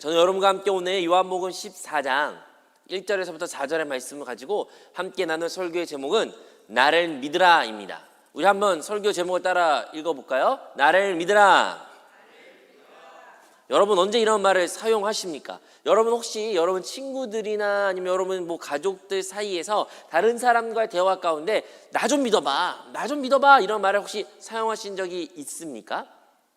저는 여러분과 함께 오늘 요한복음 14장 1절에서부터 4절의 말씀을 가지고 함께 나눌 설교의 제목은 나를 믿으라입니다. 우리 한번 설교 제목을 따라 읽어볼까요? 나를 믿으라. 여러분 언제 이런 말을 사용하십니까? 여러분 혹시 여러분 친구들이나 아니면 여러분 가족들 사이에서 다른 사람과의 대화 가운데 나 좀 믿어봐, 나 좀 믿어봐 이런 말을 혹시 사용하신 적이 있습니까?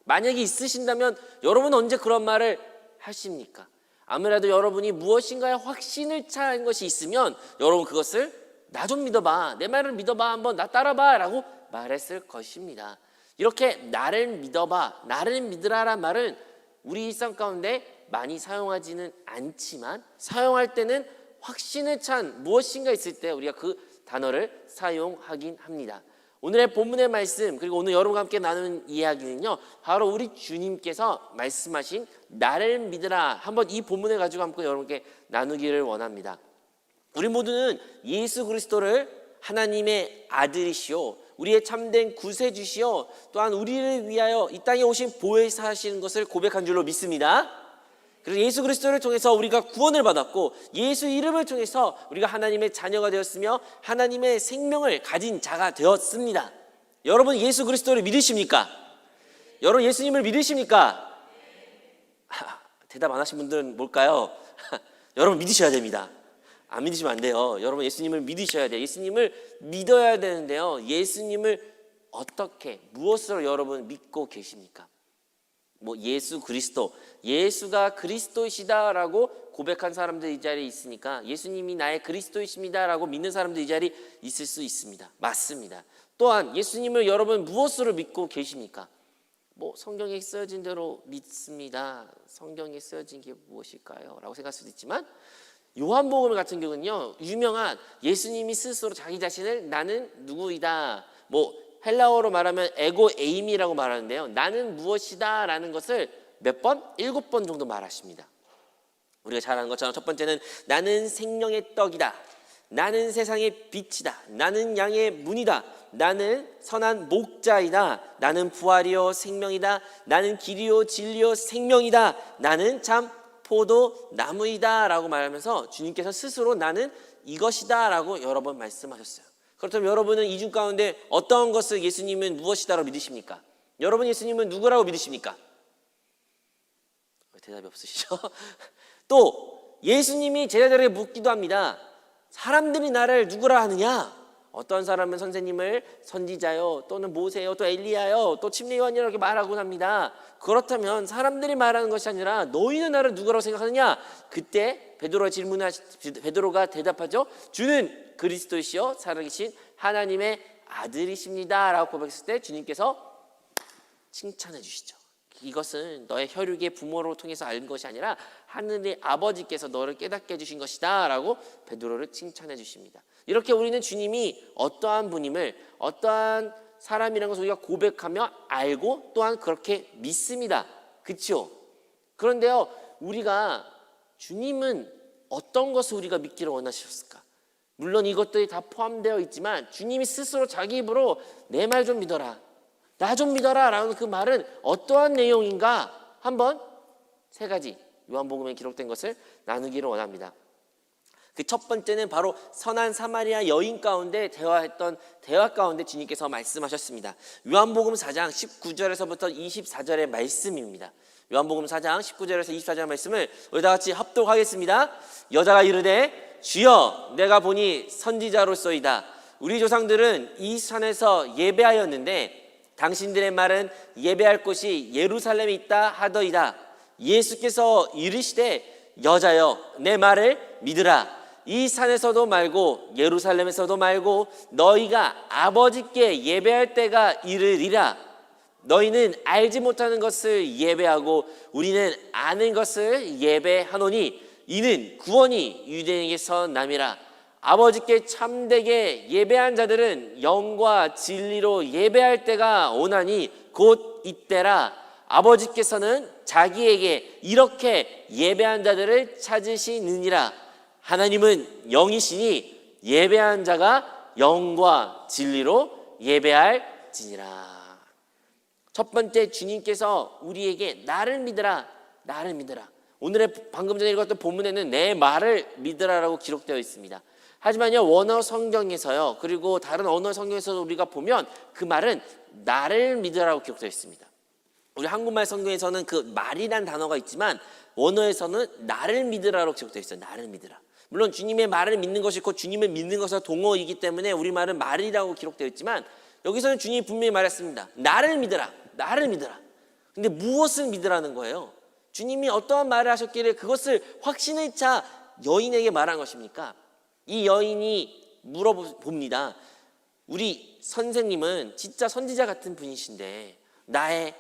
만약에 있으신다면 여러분 언제 그런 말을 하십니까? 아무래도 여러분이 무엇인가에 확신을 찬 것이 있으면 여러분 그것을 나 좀 믿어봐, 내 말을 믿어봐, 한번 나 따라봐 라고 말했을 것입니다. 이렇게 나를 믿어봐, 나를 믿으라란 말은 우리 일상 가운데 많이 사용하지는 않지만 사용할 때는 확신을 찬 무엇인가 있을 때 우리가 그 단어를 사용하긴 합니다. 오늘의 본문의 말씀 그리고 오늘 여러분과 함께 나누는 이야기는요, 바로 우리 주님께서 말씀하신 나를 믿으라, 한번 이 본문을 가지고 함께 여러분께 나누기를 원합니다. 우리 모두는 예수 그리스도를 하나님의 아들이시오, 우리의 참된 구세주시오, 또한 우리를 위하여 이 땅에 오신 보혜사하시는 것을 고백한 줄로 믿습니다. 그래서 예수 그리스도를 통해서 우리가 구원을 받았고 예수 이름을 통해서 우리가 하나님의 자녀가 되었으며 하나님의 생명을 가진 자가 되었습니다. 여러분 예수 그리스도를 믿으십니까? 여러분 예수님을 믿으십니까? 대답 안 하신 분들은 뭘까요? 여러분 믿으셔야 됩니다. 안 믿으시면 안 돼요. 여러분 예수님을 믿으셔야 돼요. 예수님을 믿어야 되는데요, 예수님을 어떻게 무엇으로 여러분 믿고 계십니까? 예수 그리스도, 예수가 그리스도이시다라고 고백한 사람들 이 자리에 있으니까 예수님이 나의 그리스도이십니다라고 믿는 사람들 이 자리에 있을 수 있습니다. 맞습니다. 또한 예수님을 여러분 무엇으로 믿고 계십니까? 성경에 쓰여진 대로 믿습니다. 성경에 쓰여진 게 무엇일까요? 라고 생각할 수도 있지만 요한복음 같은 경우는요, 유명한 예수님이 스스로 자기 자신을 나는 누구이다, 헬라어로 말하면 에고 에이미라고 말하는데요, 나는 무엇이다 라는 것을 몇 번? 7번 정도 말하십니다. 우리가 잘 아는 것처럼 첫 번째는 나는 생명의 떡이다, 나는 세상의 빛이다, 나는 양의 문이다, 나는 선한 목자이다, 나는 부활이요 생명이다, 나는 길이요 진리요 생명이다, 나는 참 포도나무이다 라고 말하면서 주님께서 스스로 나는 이것이다 라고 여러 번 말씀하셨어요. 그렇다면 여러분은 이 중 가운데 어떤 것을 예수님은 무엇이다라고 믿으십니까? 여러분 예수님은 누구라고 믿으십니까? 대답이 없으시죠? 또 예수님이 제자들에게 묻기도 합니다. 사람들이 나를 누구라 하느냐? 어떤 사람은 선생님을 선지자요, 또는 모세요, 또 엘리야요, 또 침례 요한이라고 이렇게 말하곤 합니다. 그렇다면 사람들이 말하는 것이 아니라 너희는 나를 누구라고 생각하느냐? 그때 베드로가 대답하죠. 주는 그리스도시요 살아계신 하나님의 아들이십니다 라고 고백했을 때 주님께서 칭찬해 주시죠. 이것은 너의 혈육의 부모로 통해서 알 것이 아니라 하늘의 아버지께서 너를 깨닫게 해주신 것이다 라고 베드로를 칭찬해 주십니다. 이렇게 우리는 주님이 어떠한 분임을, 어떠한 사람이라는 것을 우리가 고백하며 알고 또한 그렇게 믿습니다. 그렇죠? 그런데요, 우리가 주님은 어떤 것을 우리가 믿기를 원하셨을까? 물론 이것들이 다 포함되어 있지만 주님이 스스로 자기 입으로 내 말 좀 믿어라, 나 좀 믿어라 라는 그 말은 어떠한 내용인가? 한번 세 가지 요한복음에 기록된 것을 나누기를 원합니다. 그 첫 번째는 바로 선한 사마리아 여인 가운데 대화했던 대화 가운데 주님께서 말씀하셨습니다. 요한복음 4장 19절에서부터 24절의 말씀입니다. 요한복음 4장 19절에서 24절 말씀을 우리 다 같이 합독하겠습니다. 여자가 이르되 주여 내가 보니 선지자로소이다. 우리 조상들은 이 산에서 예배하였는데 당신들의 말은 예배할 곳이 예루살렘에 있다 하더이다. 예수께서 이르시되 여자여 내 말을 믿으라. 이 산에서도 말고 예루살렘에서도 말고 너희가 아버지께 예배할 때가 이르리라. 너희는 알지 못하는 것을 예배하고 우리는 아는 것을 예배하노니 이는 구원이 유대인에게서 남이라. 아버지께 참되게 예배한 자들은 영과 진리로 예배할 때가 오나니 곧 이때라. 아버지께서는 자기에게 이렇게 예배한 자들을 찾으시느니라. 하나님은 영이시니 예배한 자가 영과 진리로 예배할지니라. 첫 번째 주님께서 우리에게 나를 믿으라, 나를 믿으라. 오늘의 방금 전에 읽었던 본문에는 내 말을 믿으라라고 기록되어 있습니다. 하지만요, 원어 성경에서요, 그리고 다른 언어 성경에서도 우리가 보면 그 말은 나를 믿으라고 기록되어 있습니다. 우리 한국말 성경에서는 그 말이란 단어가 있지만 원어에서는 나를 믿으라고 기록되어 있어요. 나를 믿으라. 물론 주님의 말을 믿는 것이 곧 주님을 믿는 것은 동어이기 때문에 우리말은 말이라고 기록되어 있지만 여기서는 주님이 분명히 말했습니다. 나를 믿으라. 나를 믿으라. 근데 무엇을 믿으라는 거예요? 주님이 어떠한 말을 하셨기를 그것을 확신을 차 여인에게 말한 것입니까? 이 여인이 물어봅니다. 우리 선생님은 진짜 선지자 같은 분이신데 나의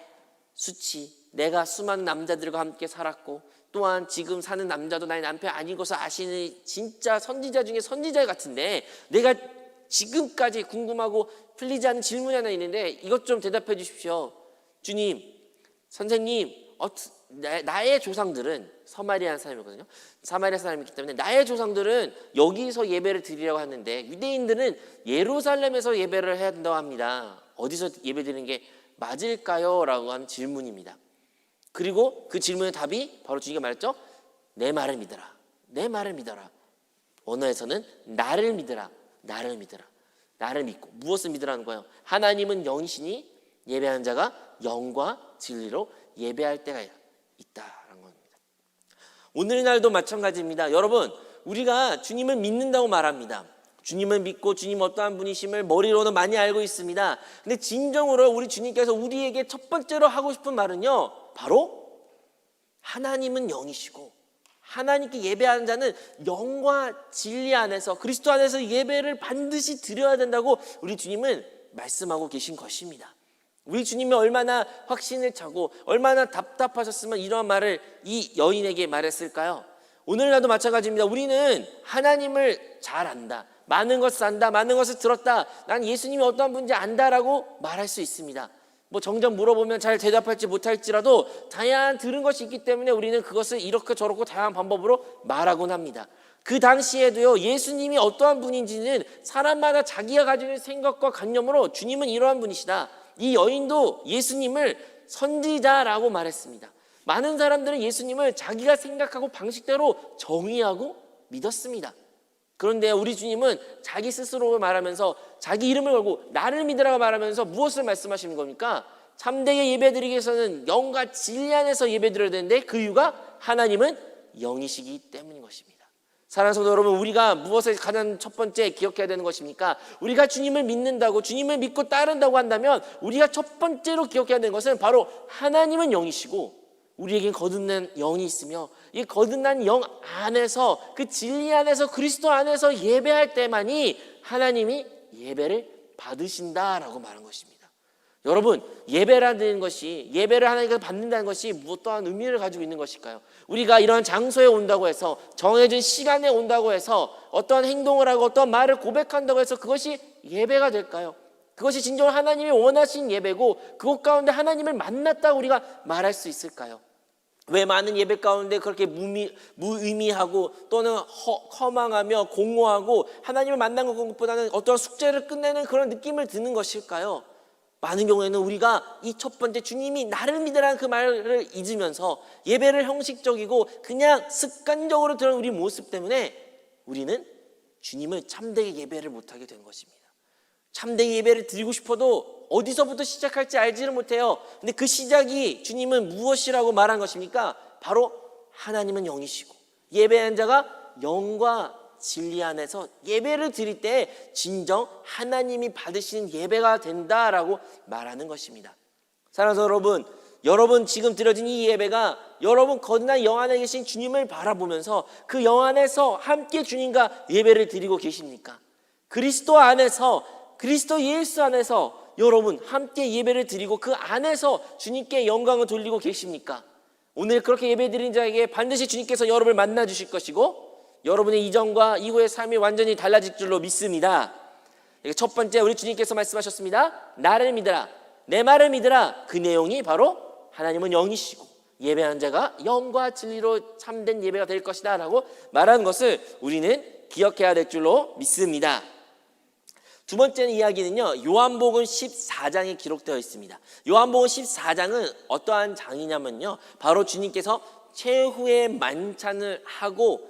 수치, 내가 수많은 남자들과 함께 살았고 또한 지금 사는 남자도 나의 남편 아닌 것을 아시는 진짜 선지자 중에 선지자 같은데 내가 지금까지 궁금하고 풀리지 않는 질문이 하나 있는데 이것 좀 대답해 주십시오. 주님, 선생님, 나의 조상들은 서마리아 사람이거든요. 사마리아 사람이기 때문에 나의 조상들은 여기서 예배를 드리려고 하는데 유대인들은 예루살렘에서 예배를 해야 된다고 합니다. 어디서 예배 드리는 게 맞을까요? 라고 하는 질문입니다. 그리고 그 질문의 답이 바로 주님이 말했죠. 내 말을 믿어라. 내 말을 믿어라. 언어에서는 나를 믿어라. 나를 믿어라. 나를 믿고 무엇을 믿으라는 거예요? 하나님은 영이시니 예배하는 자가 영과 진리로 예배할 때가 있다라는 겁니다. 오늘날도 마찬가지입니다. 여러분, 우리가 주님을 믿는다고 말합니다. 주님을 믿고 주님 어떠한 분이심을 머리로는 많이 알고 있습니다. 근데 진정으로 우리 주님께서 우리에게 첫 번째로 하고 싶은 말은요, 바로 하나님은 영이시고 하나님께 예배하는 자는 영과 진리 안에서 그리스도 안에서 예배를 반드시 드려야 된다고 우리 주님은 말씀하고 계신 것입니다. 우리 주님이 얼마나 확신을 차고 얼마나 답답하셨으면 이러한 말을 이 여인에게 말했을까요? 오늘날도 마찬가지입니다. 우리는 하나님을 잘 안다. 많은 것을 안다. 많은 것을 들었다. 난 예수님이 어떠한 분인지 안다라고 말할 수 있습니다. 뭐 정정 물어보면 잘 대답할지 못할지라도 다양한 들은 것이 있기 때문에 우리는 그것을 이렇게 저렇게 다양한 방법으로 말하곤 합니다. 그 당시에도요, 예수님이 어떠한 분인지는 사람마다 자기가 가지고 있는 생각과 관념으로 주님은 이러한 분이시다. 이 여인도 예수님을 선지자라고 말했습니다. 많은 사람들은 예수님을 자기가 생각하고 방식대로 정의하고 믿었습니다. 그런데 우리 주님은 자기 스스로 말하면서 자기 이름을 걸고 나를 믿으라고 말하면서 무엇을 말씀하시는 겁니까? 참되게 예배드리기 위해서는 영과 진리 안에서 예배드려야 되는데 그 이유가 하나님은 영이시기 때문인 것입니다. 사랑하는 성도 여러분, 우리가 무엇을 가장 첫 번째 기억해야 되는 것입니까? 우리가 주님을 믿는다고 주님을 믿고 따른다고 한다면 우리가 첫 번째로 기억해야 되는 것은 바로 하나님은 영이시고 우리에겐 거듭난 영이 있으며 이 거듭난 영 안에서 그 진리 안에서 그리스도 안에서 예배할 때만이 하나님이 예배를 받으신다라고 말한 것입니다. 여러분, 예배라는 것이 예배를 하나님께서 받는다는 것이 무엇 또한 의미를 가지고 있는 것일까요? 우리가 이런 장소에 온다고 해서 정해진 시간에 온다고 해서 어떤 행동을 하고 어떤 말을 고백한다고 해서 그것이 예배가 될까요? 그것이 진정으로 하나님이 원하신 예배고 그것 가운데 하나님을 만났다고 우리가 말할 수 있을까요? 왜 많은 예배 가운데 그렇게 무의미하고 또는 허망하며 공허하고 하나님을 만난 것보다는 어떤 숙제를 끝내는 그런 느낌을 드는 것일까요? 많은 경우에는 우리가 이 첫 번째 주님이 나를 믿으라는 그 말을 잊으면서 예배를 형식적이고 그냥 습관적으로 드러낸 우리 모습 때문에 우리는 주님을 참되게 예배를 못하게 된 것입니다. 참되게 예배를 드리고 싶어도 어디서부터 시작할지 알지를 못해요. 근데 그 시작이 주님은 무엇이라고 말한 것입니까? 바로 하나님은 영이시고 예배한 자가 영과 진리 안에서 예배를 드릴 때 진정 하나님이 받으시는 예배가 된다라고 말하는 것입니다. 사랑하는 여러분 지금 드려진 이 예배가 여러분 거듭난 영 안에 계신 주님을 바라보면서 그 영 안에서 함께 주님과 예배를 드리고 계십니까? 그리스도 안에서 그리스도 예수 안에서 여러분 함께 예배를 드리고 그 안에서 주님께 영광을 돌리고 계십니까? 오늘 그렇게 예배 드린 자에게 반드시 주님께서 여러분을 만나 주실 것이고 여러분의 이전과 이후의 삶이 완전히 달라질 줄로 믿습니다. 첫 번째 우리 주님께서 말씀하셨습니다. 나를 믿으라. 내 말을 믿으라. 그 내용이 바로 하나님은 영이시고 예배하는 자가 영과 진리로 참된 예배가 될 것이다 라고 말하는 것을 우리는 기억해야 될 줄로 믿습니다. 두 번째 이야기는요, 요한복음 14장에 기록되어 있습니다. 요한복음 14장은 어떠한 장이냐면요, 바로 주님께서 최후의 만찬을 하고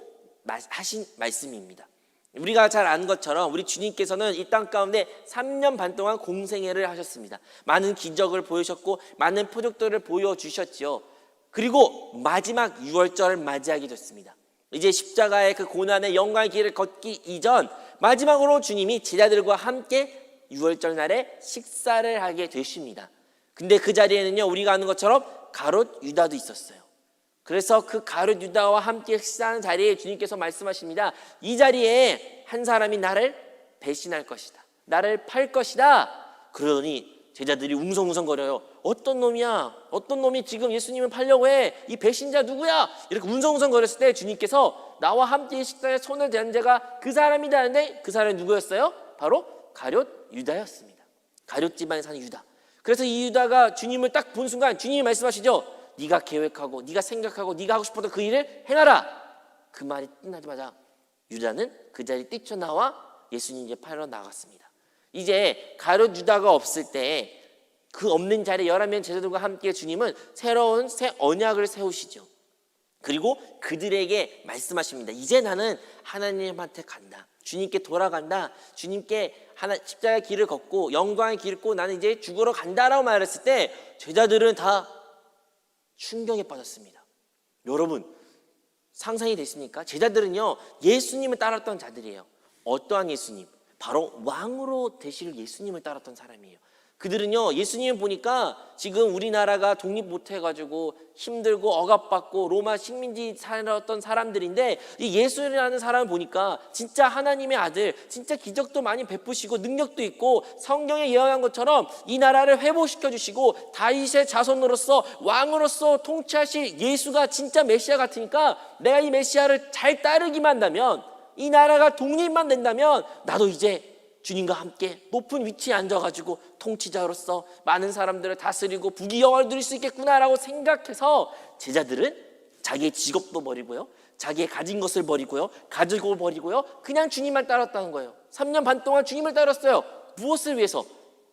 하신 말씀입니다. 우리가 잘 아는 것처럼 우리 주님께서는 이 땅 가운데 3년 반 동안 공생애를 하셨습니다. 많은 기적을 보여주셨고 많은 표적들을 보여주셨지요. 그리고 마지막 유월절을 맞이하게 됐습니다. 이제 십자가의 그 고난의 영광의 길을 걷기 이전 마지막으로 주님이 제자들과 함께 유월절 날에 식사를 하게 되십니다. 근데 그 자리에는요, 우리가 아는 것처럼 가롯 유다도 있었어요. 그래서 그 가룟 유다와 함께 식사하는 자리에 주님께서 말씀하십니다. 이 자리에 한 사람이 나를 배신할 것이다. 나를 팔 것이다. 그러더니 제자들이 웅성웅성거려요. 어떤 놈이야? 어떤 놈이 지금 예수님을 팔려고 해? 이 배신자 누구야? 이렇게 웅성웅성거렸을 때 주님께서 나와 함께 식사에 손을 댄 자가 그 사람이다 하는데 그 사람이 누구였어요? 바로 가룟 유다였습니다. 가룟 집안에 사는 유다. 그래서 이 유다가 주님을 딱 본 순간 주님이 말씀하시죠. 네가 계획하고 네가 생각하고 네가 하고 싶었던 그 일을 행하라. 그 말이 끝나자마자 유다는 그 자리에 뛰쳐나와 예수님 이제 팔러 나갔습니다. 이제 가룟 유다가 없을 때 그 없는 자리에 11명 제자들과 함께 주님은 새로운 새 언약을 세우시죠. 그리고 그들에게 말씀하십니다. 이제 나는 하나님한테 간다. 주님께 돌아간다. 주님께 십자가의 길을 걷고 영광의 길을 걷고 나는 이제 죽으러 간다라고 말했을 때 제자들은 다 충격에 빠졌습니다. 여러분 상상이 됐습니까? 제자들은요 예수님을 따랐던 자들이에요. 어떠한 예수님? 바로 왕으로 되실 예수님을 따랐던 사람이에요. 그들은요 예수님을 보니까 지금 우리나라가 독립 못해가지고 힘들고 억압받고 로마 식민지 살았던 사람들인데 이 예수라는 사람을 보니까 진짜 하나님의 아들, 진짜 기적도 많이 베푸시고 능력도 있고 성경에 예언한 것처럼 이 나라를 회복시켜 주시고 다윗의 자손으로서 왕으로서 통치하실 예수가 진짜 메시아 같으니까 내가 이 메시아를 잘 따르기만 한다면 이 나라가 독립만 된다면 나도 이제 주님과 함께 높은 위치에 앉아가지고 통치자로서 많은 사람들을 다스리고 부귀영화를 누릴 수 있겠구나라고 생각해서 제자들은 자기의 직업도 버리고요, 자기의 가진 것을 버리고요, 가족을 버리고요, 그냥 주님만 따랐다는 거예요. 3년 반 동안 주님을 따랐어요. 무엇을 위해서?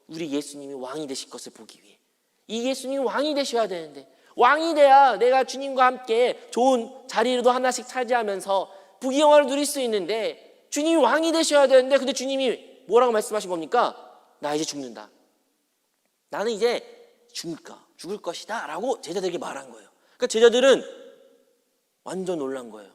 우리 예수님이 왕이 되실 것을 보기 위해. 이 예수님이 왕이 되셔야 되는데 왕이 돼야 내가 주님과 함께 좋은 자리도 하나씩 차지하면서 부귀영화를 누릴 수 있는데 주님이 왕이 되셔야 되는데 근데 주님이 뭐라고 말씀하신 겁니까? 나 이제 죽는다. 나는 이제 죽을 것이다 라고 제자들에게 말한 거예요. 그러니까 제자들은 완전 놀란 거예요.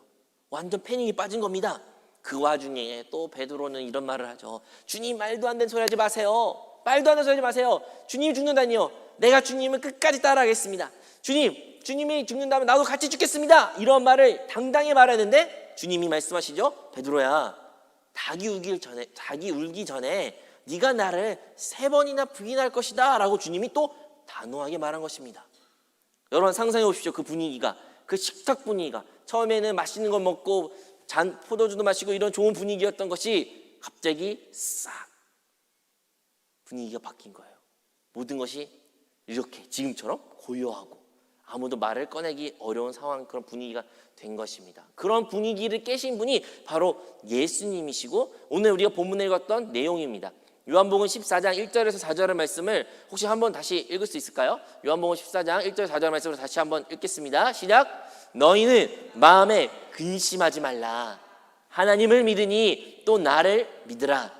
완전 패닉이 빠진 겁니다. 그 와중에 또 베드로는 이런 말을 하죠. 주님 말도 안 되는 소리 하지 마세요. 말도 안 되는 소리 하지 마세요. 주님이 죽는다니요. 내가 주님을 끝까지 따라가겠습니다. 주님이 죽는다면 나도 같이 죽겠습니다. 이런 말을 당당히 말하는데 주님이 말씀하시죠. 베드로야, 닭이 울기 전에 네가 나를 3번이나 부인할 것이다 라고 주님이 또 단호하게 말한 것입니다. 여러분 상상해 보십시오. 그 분위기가, 그 식탁 분위기가 처음에는 맛있는 거 먹고 포도주도 마시고 이런 좋은 분위기였던 것이 갑자기 싹 분위기가 바뀐 거예요. 모든 것이 이렇게 지금처럼 고요하고 아무도 말을 꺼내기 어려운 상황, 그런 분위기가 된 것입니다. 그런 분위기를 깨신 분이 바로 예수님이시고 오늘 우리가 본문에 읽었던 내용입니다. 요한복음 14장 1절에서 4절의 말씀을 혹시 한번 다시 읽을 수 있을까요? 요한복음 14장 1절 4절 말씀을 다시 한번 읽겠습니다. 시작. 너희는 마음에 근심하지 말라. 하나님을 믿으니 또 나를 믿으라.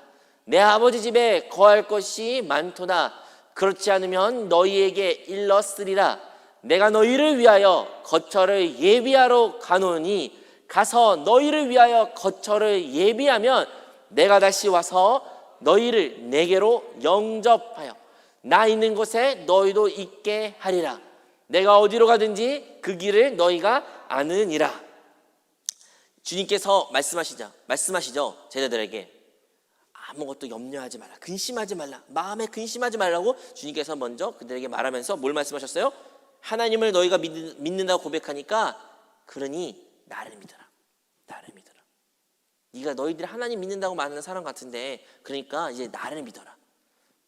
내 아버지 집에 거할 것이 많도다. 그렇지 않으면 너희에게 일렀으리라. 내가 너희를 위하여 거처를 예비하러 가노니 가서 너희를 위하여 거처를 예비하면 내가 다시 와서 너희를 내게로 영접하여 나 있는 곳에 너희도 있게 하리라. 내가 어디로 가든지 그 길을 너희가 아느니라. 주님께서 말씀하시죠. 제자들에게 아무것도 염려하지 말라, 근심하지 말라, 마음에 근심하지 말라고 주님께서 먼저 그들에게 말하면서 뭘 말씀하셨어요? 하나님을 너희가 믿는다고 고백하니까 그러니 나를 믿어라. 나를 믿어라. 네가 너희들이 하나님 믿는다고 말하는 사람 같은데 그러니까 이제 나를 믿어라.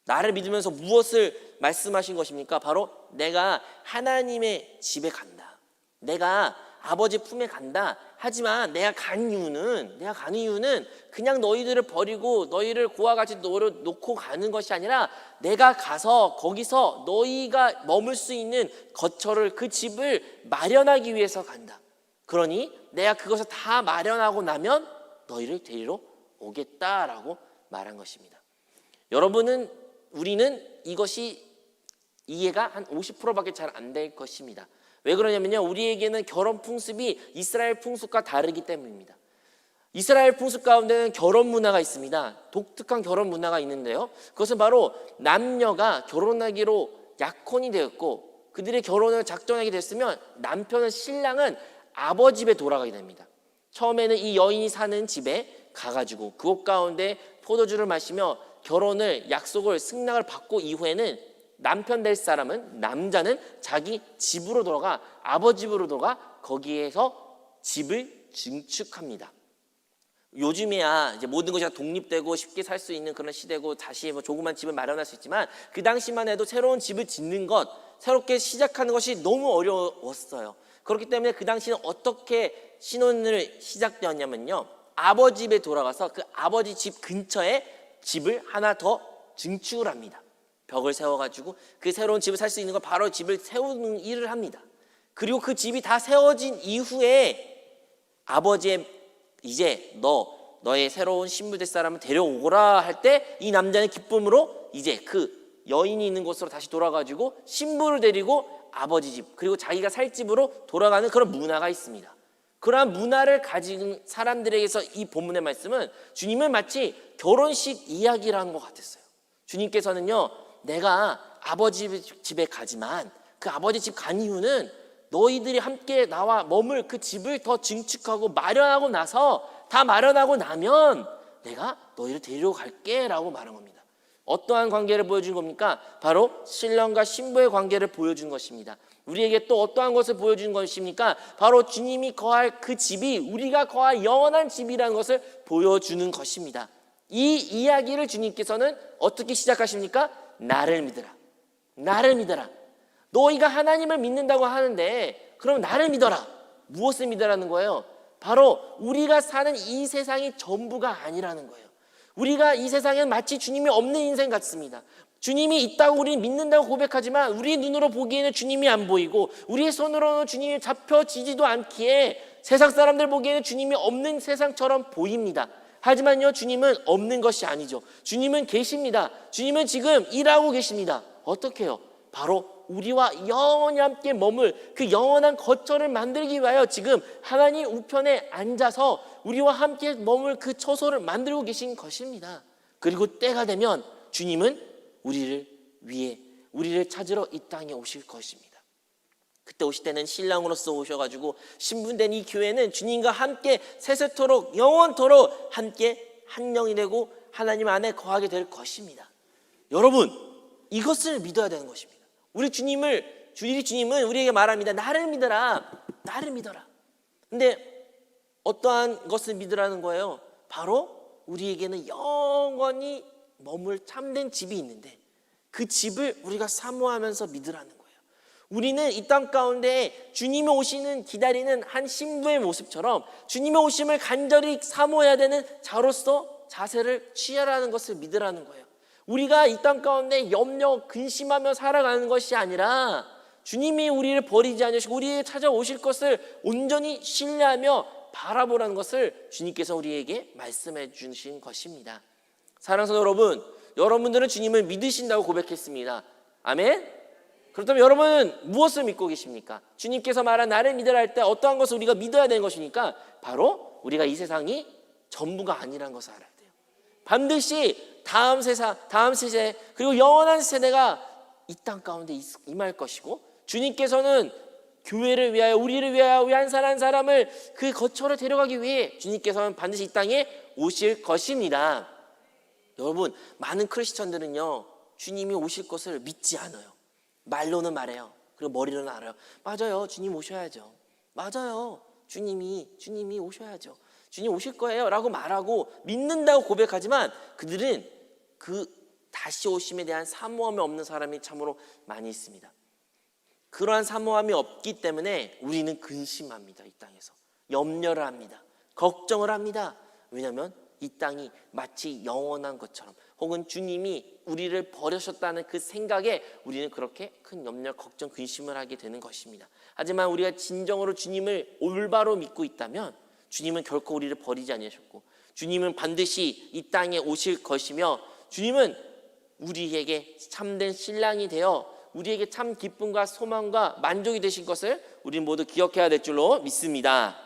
나를 믿으면서 무엇을 말씀하신 것입니까? 바로 내가 하나님의 집에 간다. 내가 아버지 품에 간다. 하지만 내가 간 이유는 그냥 너희들을 버리고 너희를 고아 같이 놓고 가는 것이 아니라 내가 가서 거기서 너희가 머물 수 있는 거처를, 그 집을 마련하기 위해서 간다. 그러니 내가 그것을 다 마련하고 나면 너희를 데리러 오겠다라고 말한 것입니다. 우리는 이것이 이해가 한 50%밖에 잘 안 될 것입니다. 왜 그러냐면요, 우리에게는 결혼 풍습이 이스라엘 풍습과 다르기 때문입니다. 이스라엘 풍습 가운데는 결혼 문화가 있습니다. 독특한 결혼 문화가 있는데요, 그것은 바로 남녀가 결혼하기로 약혼이 되었고 그들의 결혼을 작정하게 됐으면 남편은, 신랑은 아버지 집에 돌아가게 됩니다. 처음에는 이 여인이 사는 집에 가가지고 그곳 가운데 포도주를 마시며 결혼을 약속을 승낙을 받고 이후에는 남편 될 사람은, 남자는 자기 집으로 돌아가, 아버지 집으로 돌아가 거기에서 집을 증축합니다. 요즘에야 이제 모든 것이 다 독립되고 쉽게 살 수 있는 그런 시대고 다시 조그만 집을 마련할 수 있지만 그 당시만 해도 새로운 집을 짓는 것, 새롭게 시작하는 것이 너무 어려웠어요. 그렇기 때문에 그 당시는 어떻게 신혼을 시작되었냐면요, 아버지 집에 돌아가서 그 아버지 집 근처에 집을 하나 더 증축을 합니다. 벽을 세워가지고 그 새로운 집을 살 수 있는 걸 바로 집을 세우는 일을 합니다. 그리고 그 집이 다 세워진 이후에 아버지의 이제 너의 새로운 신부 될 사람을 데려오거라 할 때 이 남자는 기쁨으로 이제 그 여인이 있는 곳으로 다시 돌아가지고 신부를 데리고 아버지 집, 그리고 자기가 살 집으로 돌아가는 그런 문화가 있습니다. 그러한 문화를 가진 사람들에게서 이 본문의 말씀은 주님은 마치 결혼식 이야기를 한 것 같았어요. 주님께서는요, 내가 아버지 집에 가지만 그 아버지 집 간 이유는 너희들이 함께 나와 머물 그 집을 더 증축하고 마련하고 나서, 다 마련하고 나면 내가 너희를 데리러 갈게 라고 말한 겁니다. 어떠한 관계를 보여준 겁니까? 바로 신랑과 신부의 관계를 보여준 것입니다. 우리에게 또 어떠한 것을 보여준 것입니까? 바로 주님이 거할 그 집이 우리가 거할 영원한 집이라는 것을 보여주는 것입니다. 이 이야기를 주님께서는 어떻게 시작하십니까? 나를 믿으라. 나를 믿어라. 너희가 하나님을 믿는다고 하는데 그럼 나를 믿어라. 무엇을 믿으라는 거예요? 바로 우리가 사는 이 세상이 전부가 아니라는 거예요. 우리가 이 세상에는 마치 주님이 없는 인생 같습니다. 주님이 있다고 우리는 믿는다고 고백하지만 우리 눈으로 보기에는 주님이 안 보이고 우리의 손으로는 주님이 잡혀지지도 않기에 세상 사람들 보기에는 주님이 없는 세상처럼 보입니다. 하지만요, 주님은 없는 것이 아니죠. 주님은 계십니다. 주님은 지금 일하고 계십니다. 어떻게 해요? 바로 우리와 영원히 함께 머물 그 영원한 거처를 만들기 위하여 지금 하나님 우편에 앉아서 우리와 함께 머물 그 처소를 만들고 계신 것입니다. 그리고 때가 되면 주님은 우리를 위해 우리를 찾으러 이 땅에 오실 것입니다. 그때 오실 때는 신랑으로서 오셔가지고 신분된 이 교회는 주님과 함께 세세토록 영원토록 함께 한 영이 되고 하나님 안에 거하게 될 것입니다. 여러분, 이것을 믿어야 되는 것입니다. 우리 주님은 우리에게 말합니다. 나를 믿어라. 나를 믿어라. 근데 어떠한 것을 믿으라는 거예요? 바로 우리에게는 영원히 머물 참된 집이 있는데 그 집을 우리가 사모하면서 믿으라는 거예요. 우리는 이 땅 가운데 주님이 오시는 기다리는 한 신부의 모습처럼 주님의 오심을 간절히 사모해야 되는 자로서 자세를 취하라는 것을 믿으라는 거예요. 우리가 이 땅 가운데 염려, 근심하며 살아가는 것이 아니라 주님이 우리를 버리지 않으시고 우리에게 찾아오실 것을 온전히 신뢰하며 바라보라는 것을 주님께서 우리에게 말씀해 주신 것입니다. 사랑하는 성도 여러분, 여러분들은 주님을 믿으신다고 고백했습니다. 아멘? 그렇다면 여러분은 무엇을 믿고 계십니까? 주님께서 말한 나를 믿으라 할 때 어떠한 것을 우리가 믿어야 되는 것이니까 바로 우리가 이 세상이 전부가 아니라는 것을 알아야 돼요. 반드시 다음 세대 그리고 영원한 세대가 이 땅 가운데 임할 것이고 주님께서는 교회를 위하여 우리를 위하여 한 사람 한 사람을 그 거처로 데려가기 위해 주님께서는 반드시 이 땅에 오실 것입니다. 여러분, 많은 크리스천들은요 주님이 오실 것을 믿지 않아요. 말로는 말해요. 그리고 머리로는 알아요. 맞아요, 주님 오셔야죠. 맞아요, 주님이 오셔야죠. 주님 오실 거예요 라고 말하고 믿는다고 고백하지만 그들은 그 다시 오심에 대한 사모함이 없는 사람이 참으로 많이 있습니다. 그러한 사모함이 없기 때문에 우리는 근심합니다. 이 땅에서 염려를 합니다. 걱정을 합니다. 왜냐하면 이 땅이 마치 영원한 것처럼, 혹은 주님이 우리를 버리셨다는 그 생각에 우리는 그렇게 큰 염려, 걱정, 근심을 하게 되는 것입니다. 하지만 우리가 진정으로 주님을 올바로 믿고 있다면 주님은 결코 우리를 버리지 아니하셨고, 주님은 반드시 이 땅에 오실 것이며, 주님은 우리에게 참된 신랑이 되어 우리에게 참 기쁨과 소망과 만족이 되신 것을 우리는 모두 기억해야 될 줄로 믿습니다.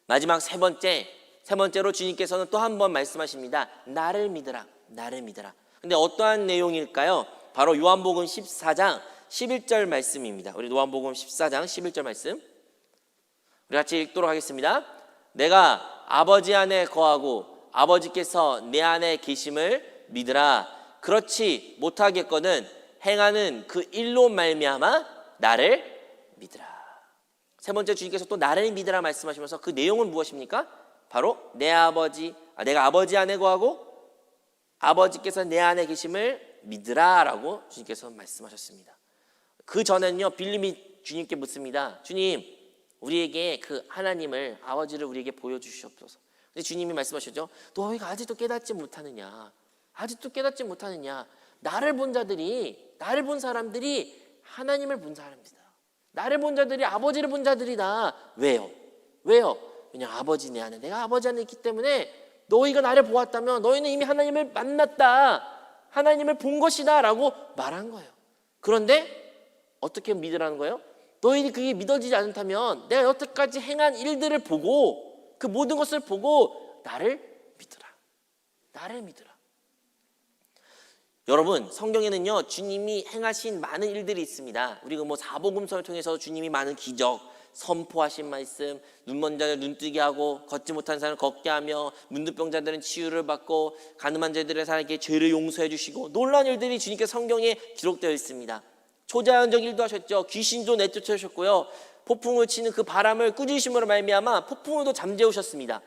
마지막 세 번째로 주님께서는 또 한 번 말씀하십니다. 나를 믿으라, 나를 믿으라. 근데 어떠한 내용일까요? 바로 요한복음 14장 11절 말씀입니다. 우리 요한복음 14장 11절 말씀 우리 같이 읽도록 하겠습니다. 내가 아버지 안에 거하고 아버지께서 내 안에 계심을 믿으라. 그렇지 못하겠거든 행하는 그 일로 말미암아 나를 믿으라. 세 번째, 주님께서 또 나를 믿으라 말씀하시면서 그 내용은 무엇입니까? 바로 내가 아버지 안에 거하고 아버지께서 내 안에 계심을 믿으라 라고 주님께서 말씀하셨습니다. 그 전에는요, 빌립이 주님께 묻습니다. 주님, 우리에게 그 하나님을, 아버지를 우리에게 보여주시옵소서. 근데 주님이 말씀하셨죠. 너희가 아직도 깨닫지 못하느냐? 아직도 깨닫지 못하느냐? 나를 본 사람들이 하나님을 본 사람이다. 나를 본 자들이 아버지를 본 자들이다. 왜요? 왜냐하면 아버지 내 안에, 내가 아버지 안에 있기 때문에 너희가 나를 보았다면 너희는 이미 하나님을 만났다, 하나님을 본 것이다 라고 말한 거예요. 그런데 어떻게 믿으라는 거예요? 너희들이 그게 믿어지지 않다면 내가 여태까지 행한 일들을 보고, 그 모든 것을 보고 나를 믿으라, 나를 믿으라. 여러분, 성경에는요 주님이 행하신 많은 일들이 있습니다. 우리가 사복음서를 통해서 주님이 많은 기적, 선포하신 말씀, 눈먼 자를 눈뜨게 하고 걷지 못한 사람을 걷게 하며 문둥병자들은 치유를 받고 가늠한 자들의 사람에게 죄를 용서해 주시고, 놀라운 일들이 주님께서 성경에 기록되어 있습니다. 초자연적 일도 하셨죠. 귀신도 내쫓으셨고요, 폭풍을 치는 그 바람을 꾸짖으심으로 말미암아 폭풍으로도 잠재우셨습니다.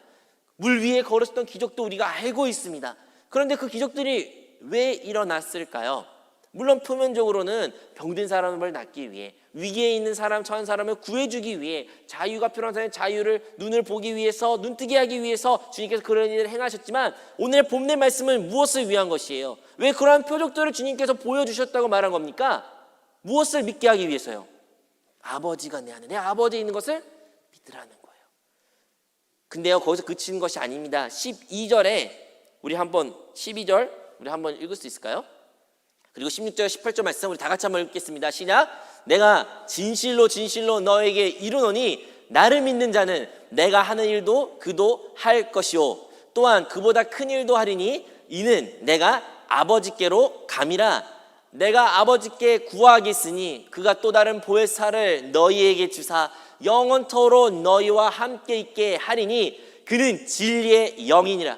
물 위에 걸으셨던 기적도 우리가 알고 있습니다. 그런데 그 기적들이 왜 일어났을까요? 물론 표면적으로는 병든 사람을 낫기 위해, 위기에 있는 사람, 처한 사람을 구해주기 위해, 자유가 필요한 사람의 자유를, 눈을 보기 위해서, 눈뜨게 하기 위해서 주님께서 그런 일을 행하셨지만, 오늘의 본문의 말씀은 무엇을 위한 것이에요? 왜 그러한 표적들을 주님께서 보여주셨다고 말한 겁니까? 무엇을 믿게 하기 위해서요? 아버지가 내 안에, 내 아버지에 있는 것을 믿으라는 거예요. 근데요, 거기서 그치는 것이 아닙니다. 12절에 우리 한번 읽을 수 있을까요? 그리고 16절 18절 말씀 우리 다 같이 한번 읽겠습니다. 시작. 내가 진실로 너에게 이르노니 나를 믿는 자는 내가 하는 일도 그도 할 것이요 또한 그보다 큰 일도 하리니 이는 내가 아버지께로 감이라. 내가 아버지께 구하겠으니 그가 또 다른 보혜사를 너희에게 주사 영원토록 너희와 함께 있게 하리니 그는 진리의 영이니라.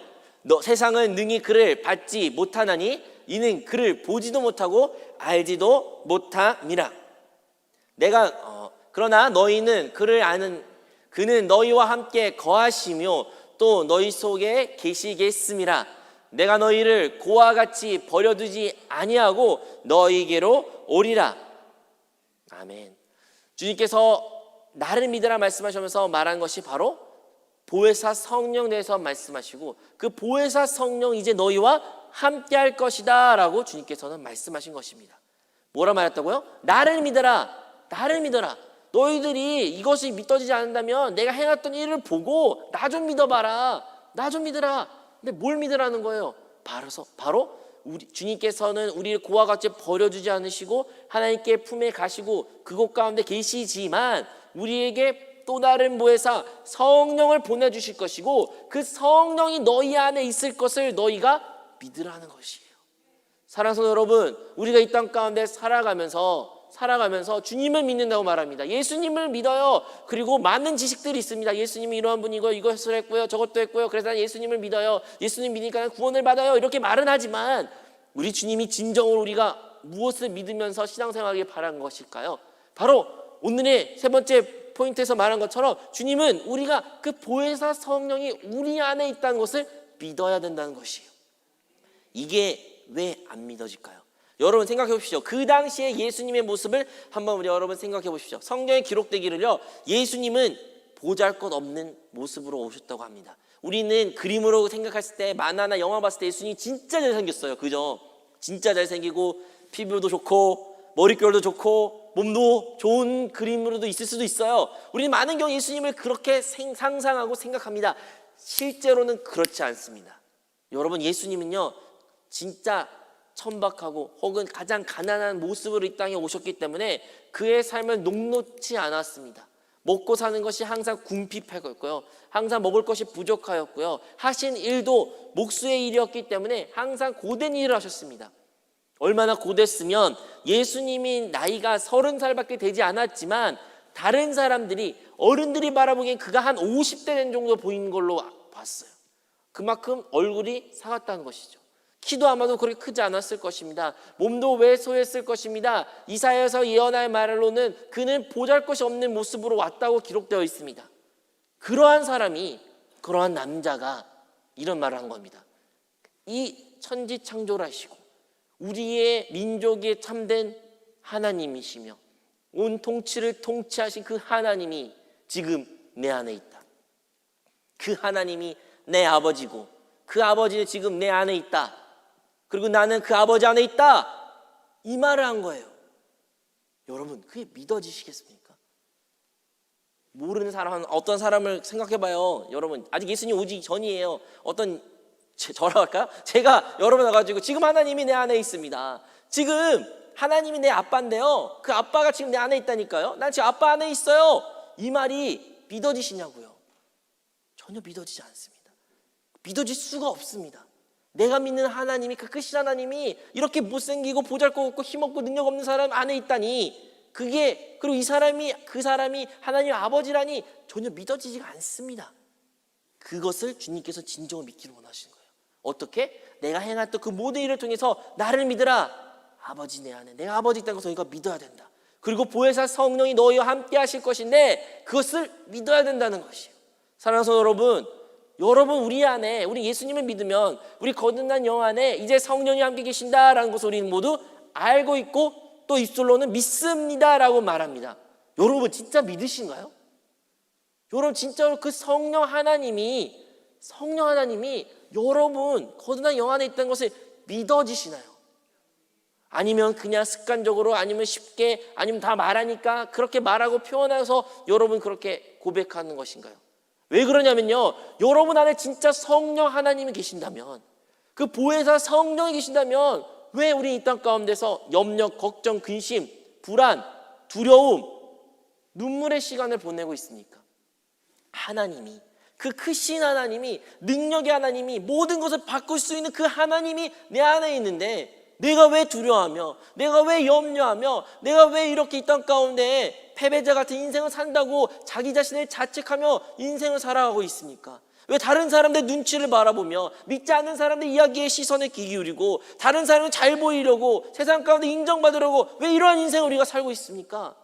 세상은 능히 그를 받지 못하나니 이는 그를 보지도 못하고 알지도 못함이라. 그러나 너희는 그를 아는 그는 너희와 함께 거하시며 또 너희 속에 계시겠음이라. 내가 너희를 고와 같이 버려두지 아니하고 너희에게로 오리라. 아멘. 주님께서 나를 믿으라 말씀하시면서 말한 것이 바로 보혜사 성령 대해서 말씀하시고, 그 보혜사 성령 이제 너희와 함께 할 것이다 라고 주님께서는 말씀하신 것입니다. 뭐라 말했다고요? 나를 믿어라, 나를 믿어라. 너희들이 이것이 믿어지지 않는다면 내가 행했던 일을 보고 나 좀 믿어봐라, 나 좀 믿으라. 근데 뭘 믿으라는 거예요? 바로 주님께서는 우리를 고와 같이 버려주지 않으시고 하나님께 품에 가시고 그곳 가운데 계시지만 우리에게 또 다른 보혜사 성령을 보내주실 것이고, 그 성령이 너희 안에 있을 것을 너희가 믿으라는 것이에요. 사랑하는 성도 여러분, 우리가 이 땅 가운데 살아가면서 주님을 믿는다고 말합니다. 예수님을 믿어요. 그리고 많은 지식들이 있습니다. 예수님이 이러한 분이고 이것을 했고요, 저것도 했고요, 그래서 난 예수님을 믿어요, 예수님 믿으니까 구원을 받아요, 이렇게 말은 하지만 우리 주님이 진정으로 우리가 무엇을 믿으면서 신앙생활하길 바라는 것일까요? 바로 오늘의 세 번째 포인트에서 말한 것처럼 주님은 우리가 그 보혜사 성령이 우리 안에 있다는 것을 믿어야 된다는 것이에요. 이게 왜 안 믿어질까요? 여러분 생각해 보십시오. 그 당시에 예수님의 모습을 한번 우리 여러분 생각해 보십시오. 성경에 기록되기를요, 예수님은 보잘것없는 모습으로 오셨다고 합니다. 우리는 그림으로 생각했을 때, 만화나 영화 봤을 때 예수님이 진짜 잘생겼어요. 그죠? 진짜 잘생기고 피부도 좋고 머릿결도 좋고 몸도 좋은 그림으로도 있을 수도 있어요. 우리는 많은 경우 예수님을 그렇게 상상하고 생각합니다. 실제로는 그렇지 않습니다. 여러분, 예수님은요 진짜 천박하고 혹은 가장 가난한 모습으로 이 땅에 오셨기 때문에 그의 삶을 녹록지 않았습니다. 먹고 사는 것이 항상 궁핍했고요, 항상 먹을 것이 부족하였고요, 하신 일도 목수의 일이었기 때문에 항상 고된 일을 하셨습니다. 얼마나 고됐으면 예수님이 나이가 30살밖에 되지 않았지만 다른 사람들이, 어른들이 바라보기엔 그가 한 50대 된 정도 보이는 걸로 봤어요. 그만큼 얼굴이 사갔다는 것이죠. 키도 아마도 그렇게 크지 않았을 것입니다. 몸도 왜소했을 것입니다. 이사야에서 예언할 말로는 그는 보잘것이 없는 모습으로 왔다고 기록되어 있습니다. 그러한 사람이, 그러한 남자가 이런 말을 한 겁니다. 이 천지창조라시고 우리의 민족에 참된 하나님이시며 온 통치를 통치하신 그 하나님이 지금 내 안에 있다. 그 하나님이 내 아버지고 그 아버지는 지금 내 안에 있다. 그리고 나는 그 아버지 안에 있다. 이 말을 한 거예요. 여러분, 그게 믿어지시겠습니까? 모르는 사람, 어떤 사람을 생각해봐요. 여러분, 아직 예수님 오기 전이에요. 어떤 저라고 할까요? 제가 여러분 와가지고 지금 하나님이 내 안에 있습니다. 지금 하나님이 내 아빠인데요, 그 아빠가 지금 내 안에 있다니까요. 난 지금 아빠 안에 있어요. 이 말이 믿어지시냐고요? 전혀 믿어지지 않습니다. 믿어질 수가 없습니다. 내가 믿는 하나님이, 그 크신 하나님이 이렇게 못생기고 보잘것없고 힘없고 능력 없는 사람 안에 있다니, 그게, 그리고 이 사람이, 그 사람이 하나님 아버지라니 전혀 믿어지지가 않습니다. 그것을 주님께서 진정으로 믿기를 원하시는 거예요. 어떻게? 내가 행했던 그 모든 일을 통해서 나를 믿으라. 아버지 내 안에, 내가 아버지 있다는 것을 너희가 믿어야 된다. 그리고 보혜사 성령이 너희와 함께 하실 것인데 그것을 믿어야 된다는 것이에요. 사랑하는 성도 여러분, 우리 안에, 우리 예수님을 믿으면 우리 거듭난 영 안에 이제 성령이 함께 계신다라는 것을 우리는 모두 알고 있고 또 입술로는 믿습니다라고 말합니다. 여러분 진짜 믿으신가요? 여러분 진짜로 그 성령 하나님이 여러분 거듭난 영 안에 있다는 것을 믿어지시나요? 아니면 그냥 습관적으로, 아니면 쉽게, 아니면 다 말하니까 그렇게 말하고 표현해서 여러분 그렇게 고백하는 것인가요? 왜 그러냐면요, 여러분 안에 진짜 성령 하나님이 계신다면, 그 보혜사 성령이 계신다면 왜 우리 이 땅 가운데서 염려, 걱정, 근심, 불안, 두려움, 눈물의 시간을 보내고 있습니까? 하나님이, 그 크신 하나님이, 능력의 하나님이, 모든 것을 바꿀 수 있는 그 하나님이 내 안에 있는데 내가 왜 두려워하며, 내가 왜 염려하며, 내가 왜 이렇게 이 땅 가운데 패배자 같은 인생을 산다고 자기 자신을 자책하며 인생을 살아가고 있습니까? 왜 다른 사람들 눈치를 바라보며 믿지 않는 사람들 이야기에 시선을 기울이고 다른 사람을 잘 보이려고 세상 가운데 인정받으려고 왜 이러한 인생을 우리가 살고 있습니까?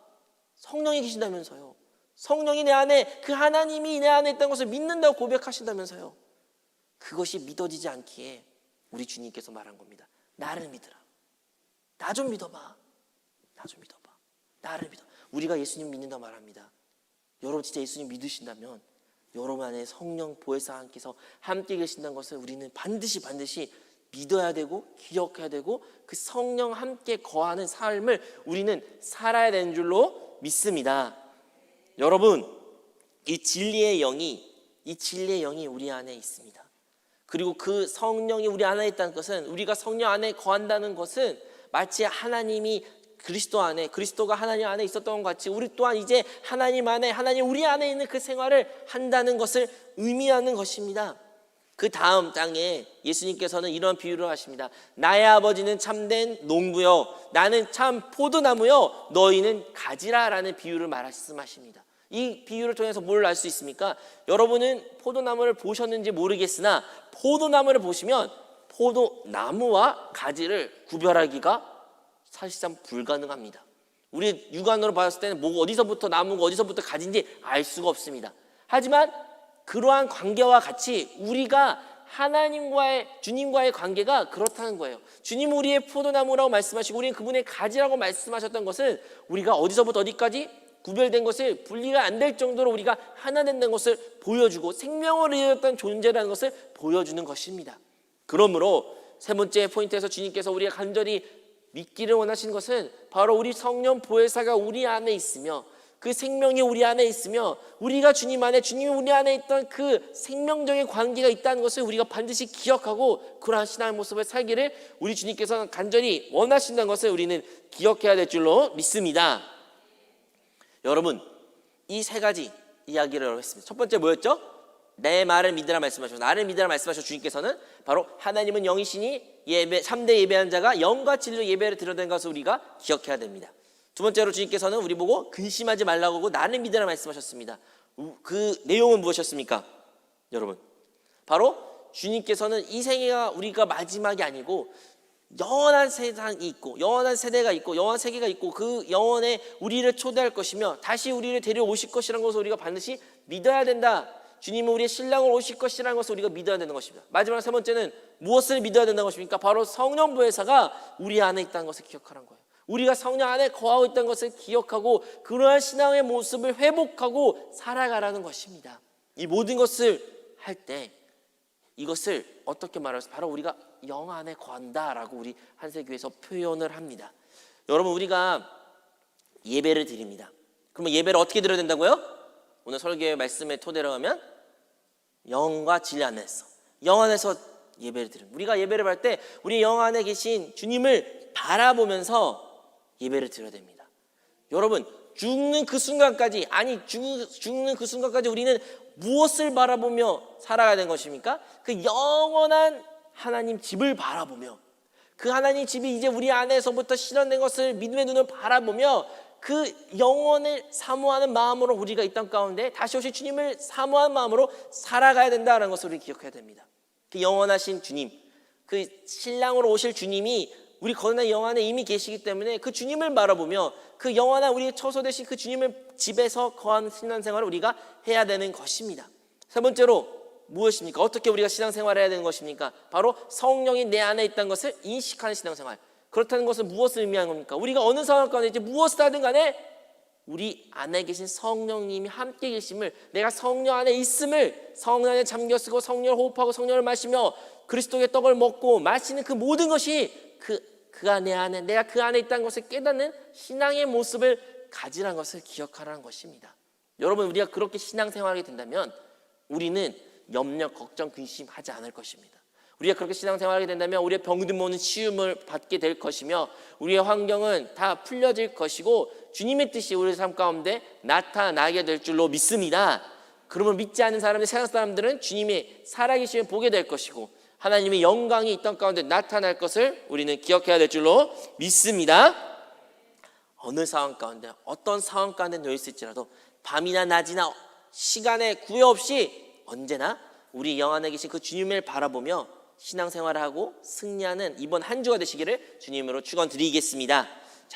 성령이 계신다면서요. 성령이 내 안에, 그 하나님이 내 안에 있다는 것을 믿는다고 고백하신다면서요. 그것이 믿어지지 않기에 우리 주님께서 말한 겁니다. 나를 믿으라. 나 좀 믿어봐. 나 좀 믿어봐. 나를 믿어. 우리가 예수님 믿는다 말합니다. 여러분 진짜 예수님 믿으신다면 여러분 안에 성령 보혜사 하나님께서 함께 계신다는 것을 우리는 반드시 믿어야 되고 기억해야 되고 그 성령 함께 거하는 삶을 우리는 살아야 되는 줄로 믿습니다. 여러분, 이 진리의 영이 우리 안에 있습니다. 그리고 그 성령이 우리 안에 있다는 것은, 우리가 성령 안에 거한다는 것은 마치 하나님이 그리스도 안에, 그리스도가 하나님 안에 있었던 것 같이 우리 또한 이제 하나님 안에, 하나님 우리 안에 있는 그 생활을 한다는 것을 의미하는 것입니다. 그 다음 장에 예수님께서는 이런 비유를 하십니다. 나의 아버지는 참된 농부요, 나는 참 포도나무요, 너희는 가지라 라는 비유를 말씀하십니다. 이 비유를 통해서 뭘 알 수 있습니까? 여러분은 포도나무를 보셨는지 모르겠으나 포도나무를 보시면 포도나무와 가지를 구별하기가 사실상 불가능합니다. 우리 육안으로 봤을 때는 뭐가 어디서부터 나무가 어디서부터 가지인지 알 수가 없습니다. 하지만 그러한 관계와 같이 우리가 주님과의 관계가 그렇다는 거예요. 주님은 우리의 포도나무라고 말씀하시고 우리는 그분의 가지라고 말씀하셨던 것은 우리가 어디서부터 어디까지 구별된 것을 분리가 안 될 정도로 우리가 하나 된다는 것을 보여주고 생명을 이루었던 존재라는 것을 보여주는 것입니다. 그러므로 세 번째 포인트에서 주님께서 우리가 간절히 믿기를 원하시는 것은 바로 우리 성령 보혜사가 우리 안에 있으며 그 생명이 우리 안에 있으며 우리가 주님 안에, 주님이 우리 안에 있던 그 생명적인 관계가 있다는 것을 우리가 반드시 기억하고 그러한 신앙의 모습을 살기를 우리 주님께서는 간절히 원하신다는 것을 우리는 기억해야 될 줄로 믿습니다. 여러분, 이 세 가지 이야기를 했습니다. 첫 번째 뭐였죠? 내 말을 믿으라 말씀하셔서 나를 믿으라 말씀하셔서 주님께서는 바로 하나님은 영이시니 3대 예배한 자가 영과 진리로 예배를 드려야 것을 우리가 기억해야 됩니다. 두 번째로 주님께서는 우리 보고 근심하지 말라고 하고 나를 믿으라 말씀하셨습니다. 그 내용은 무엇이었습니까? 여러분, 바로 주님께서는 이 생애가 우리가 마지막이 아니고 영원한 세상이 있고 영원한 세대가 있고 영원한 세계가 있고 그 영원에 우리를 초대할 것이며 다시 우리를 데려오실 것이라는 것을 우리가 반드시 믿어야 된다. 주님은 우리의 신랑으로 오실 것이라는 것을 우리가 믿어야 되는 것입니다. 마지막 세 번째는 무엇을 믿어야 된다는 것입니까? 바로 성령 보혜사가 우리 안에 있다는 것을 기억하는 거예요. 우리가 성령 안에 거하고 있다는 것을 기억하고 그러한 신앙의 모습을 회복하고 살아가라는 것입니다. 이 모든 것을 할 때 이것을 어떻게 말할까? 바로 우리가 영 안에 거한다라고 우리 한세교에서 표현을 합니다. 여러분, 우리가 예배를 드립니다. 그러면 예배를 어떻게 드려야 된다고요? 오늘 설교의 말씀에 토대로 하면 영과 진리 안에서 영 안에서 예배를 드립니다. 우리가 예배를 할 때 우리 영 안에 계신 주님을 바라보면서 예배를 드려야 됩니다. 여러분, 죽는 그 순간까지 우리는 무엇을 바라보며 살아가야 되는 것입니까? 그 영원한 하나님 집을 바라보며 그 하나님 집이 이제 우리 안에서부터 실현된 것을 믿음의 눈을 바라보며 그 영원을 사모하는 마음으로 우리가 이 땅 가운데 다시 오실 주님을 사모하는 마음으로 살아가야 된다는 것을 우리 기억해야 됩니다. 그 영원하신 주님, 그 신랑으로 오실 주님이 우리 거듭난 영 안에 이미 계시기 때문에 그 주님을 바라보며 그 영원한 우리의 처소 되신 그 주님을 집에서 거하는 신앙생활을 우리가 해야 되는 것입니다. 세 번째로 무엇입니까? 어떻게 우리가 신앙생활을 해야 되는 것입니까? 바로 성령이 내 안에 있다는 것을 인식하는 신앙생활. 그렇다는 것은 무엇을 의미하는 겁니까? 우리가 어느 상황 가운데 이제 무엇을 하든 간에 우리 안에 계신 성령님이 함께 계심을, 내가 성령 안에 있음을, 성령 안에 잠겨쓰고 성령을 호흡하고 성령을 마시며 그리스도의 떡을 먹고 마시는 그 모든 것이 내가 그 안에 있다는 것을 깨닫는 신앙의 모습을 가지라는 것을 기억하라는 것입니다. 여러분, 우리가 그렇게 신앙생활하게 된다면 우리는 염려, 걱정, 근심하지 않을 것입니다. 우리가 그렇게 신앙생활하게 된다면 우리의 병든 몸은 치유를 받게 될 것이며 우리의 환경은 다 풀려질 것이고 주님의 뜻이 우리 삶 가운데 나타나게 될 줄로 믿습니다. 그러면 믿지 않는 사람들, 세상 사람들은 주님의 살아계심을 보게 될 것이고 하나님의 영광이 이 땅 가운데 나타날 것을 우리는 기억해야 될 줄로 믿습니다. 어느 상황 가운데 어떤 상황 가운데 놓여 있을지라도 밤이나 낮이나 시간에 구애 없이 언제나 우리 영 안에 계신 그 주님을 바라보며 신앙생활을 하고 승리하는 이번 한 주가 되시기를 주님으로 축원드리겠습니다.